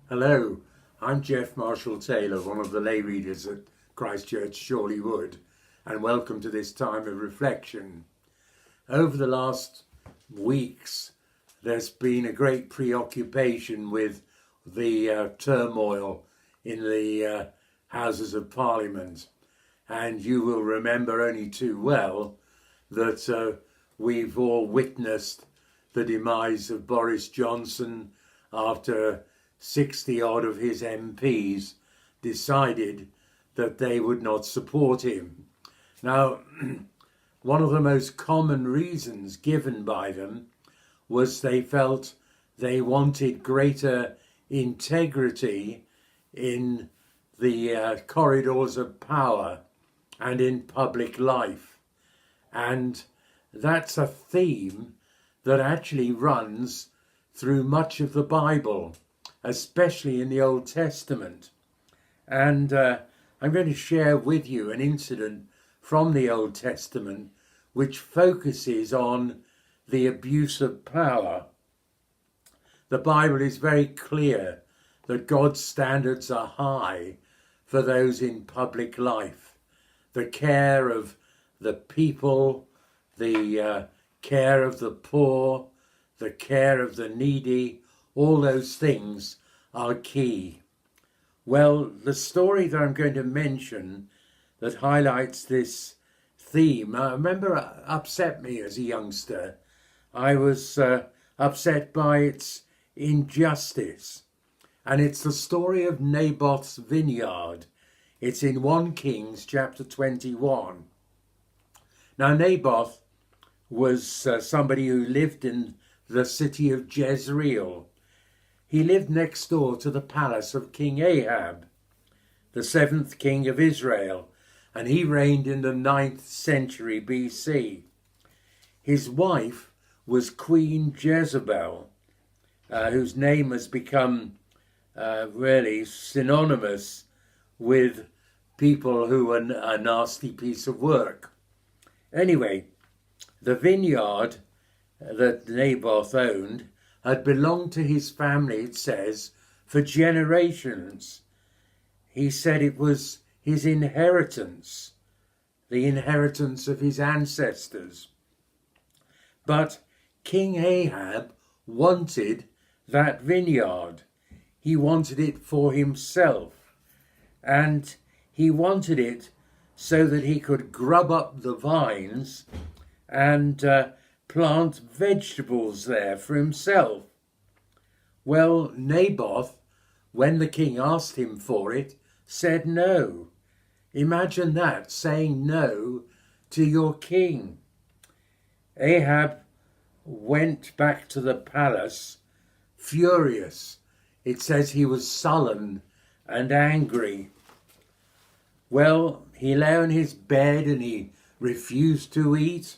Hello, I'm Geoff Marshall Taylor, one of the lay readers at Christchurch Chorley Wood, and welcome to this time of reflection. Over the last weeks, there's been a great preoccupation with the turmoil in the Houses of Parliament, and you will remember only too well that we've all witnessed the demise of Boris Johnson after 60 odd of his MPs decided that they would not support him. Now, one of the most common reasons given by them was they felt they wanted greater integrity in the corridors of power and in public life. And that's a theme that actually runs through much of the Bible, especially in the Old Testament. And I'm going to share with you an incident from the Old Testament which focuses on the abuse of power. The Bible is very clear that God's standards are high for those in public life. The care of the people, the care of the poor, the care of the needy, all those things are key. Well, the story that I'm going to mention that highlights this theme, I remember upset me as a youngster. I was upset by its injustice. And it's the story of Naboth's vineyard. It's in 1 Kings chapter 21. Now, Naboth was somebody who lived in the city of Jezreel. He lived next door to the palace of King Ahab, the 7th king of Israel, and he reigned in the 9th century BC. His wife was Queen Jezebel, whose name has become really synonymous with people who are a nasty piece of work. Anyway, the vineyard that Naboth owned had belonged to his family, it says, for generations. He said it was his inheritance, the inheritance of his ancestors. But King Ahab wanted that vineyard. He wanted it for himself, and he wanted it so that he could grub up the vines and plant vegetables there for himself. Well, Naboth, when the king asked him for it, said no. Imagine that, saying no to your king. Ahab went back to the palace furious. It says he was sullen and angry. Well, he lay on his bed and he refused to eat.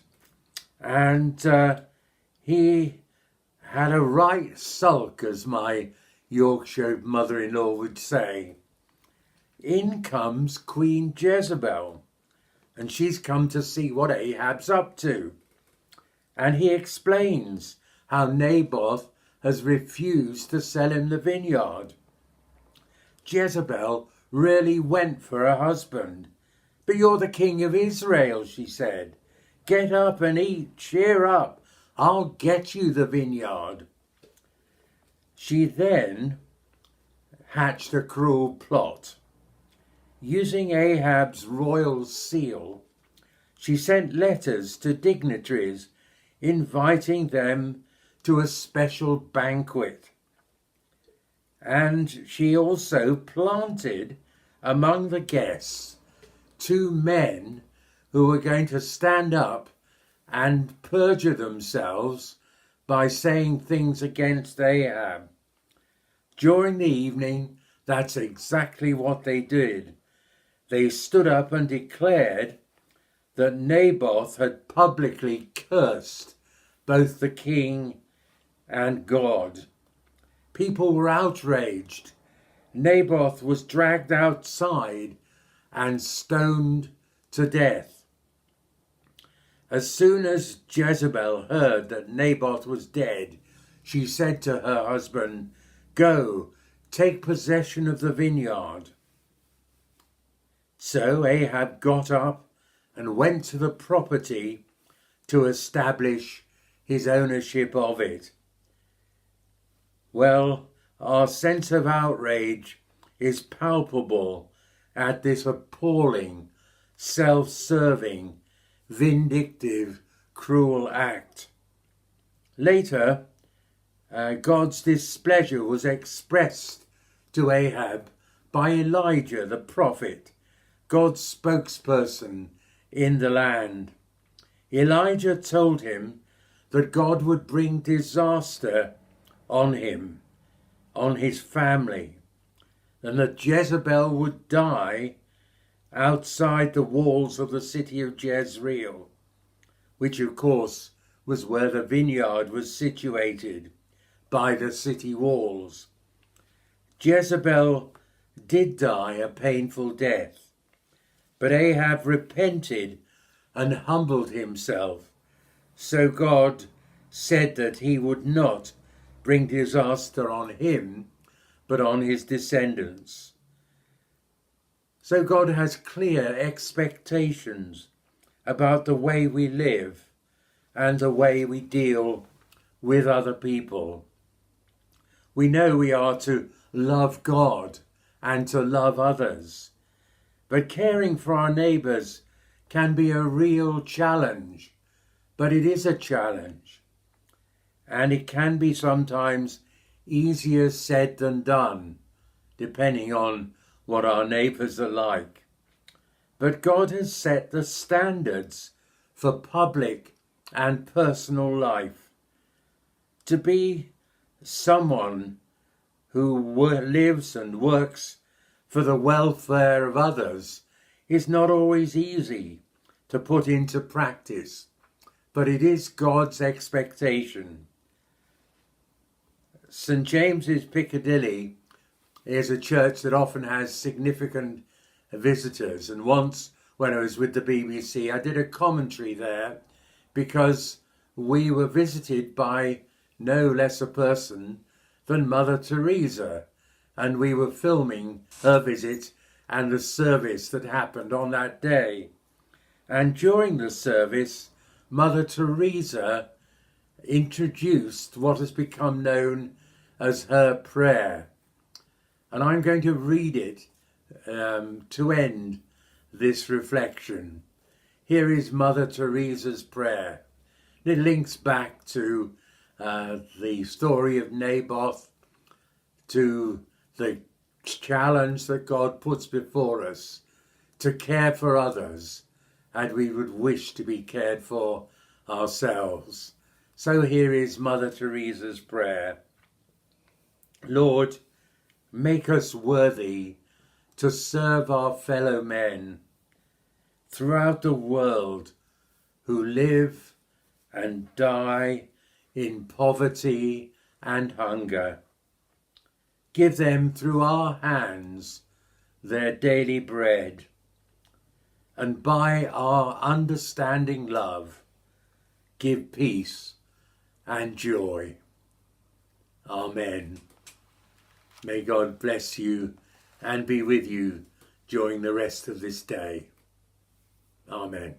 And he had a right sulk, as my Yorkshire mother-in-law would say. In comes Queen Jezebel, and she's come to see what Ahab's up to. And he explains how Naboth has refused to sell him the vineyard. Jezebel really went for her husband. But you're the king of Israel, she said. Get up and eat, cheer up. I'll get you the vineyard. She then hatched a cruel plot. Using Ahab's royal seal, she sent letters to dignitaries inviting them to a special banquet. And she also planted among the guests 2 men who were going to stand up and perjure themselves by saying things against Ahab. During the evening, that's exactly what they did. They stood up and declared that Naboth had publicly cursed both the king and God. People were outraged. Naboth was dragged outside and stoned to death. As soon as Jezebel heard that Naboth was dead, she said to her husband, "Go, take possession of the vineyard. So Ahab got up and went to the property to establish his ownership of it. Well, our sense of outrage is palpable at this appalling, self-serving, vindictive, cruel act. Later, God's displeasure was expressed to Ahab by Elijah the prophet, God's spokesperson in the land. Elijah told him that God would bring disaster on him, on his family, and that Jezebel would die outside the walls of the city of Jezreel, which of course was where the vineyard was situated, by the city walls. Jezebel did die a painful death, but Ahab repented and humbled himself, so God said that he would not bring disaster on him, but on his descendants. So God has clear expectations about the way we live and the way we deal with other people. We know we are to love God and to love others, but caring for our neighbours can be a real challenge, but it is a challenge, and it can be sometimes easier said than done, depending on what our neighbours are like. But God has set the standards for public and personal life. To be someone who lives and works for the welfare of others is not always easy to put into practice, but it is God's expectation. St. James's Piccadilly is a church that often has significant visitors, and once when I was with the BBC I did a commentary there because we were visited by no less a person than Mother Teresa, and we were filming her visit and the service that happened on that day. And during the service, Mother Teresa introduced what has become known as her prayer. And I'm going to read it to end this reflection. Here is Mother Teresa's prayer. It links back to the story of Naboth, to the challenge that God puts before us to care for others and we would wish to be cared for ourselves. So here is Mother Teresa's prayer. Lord, make us worthy to serve our fellow men throughout the world who live and die in poverty and hunger. Give them through our hands their daily bread, and by our understanding love, give peace and joy. Amen. May God bless you and be with you during the rest of this day. Amen.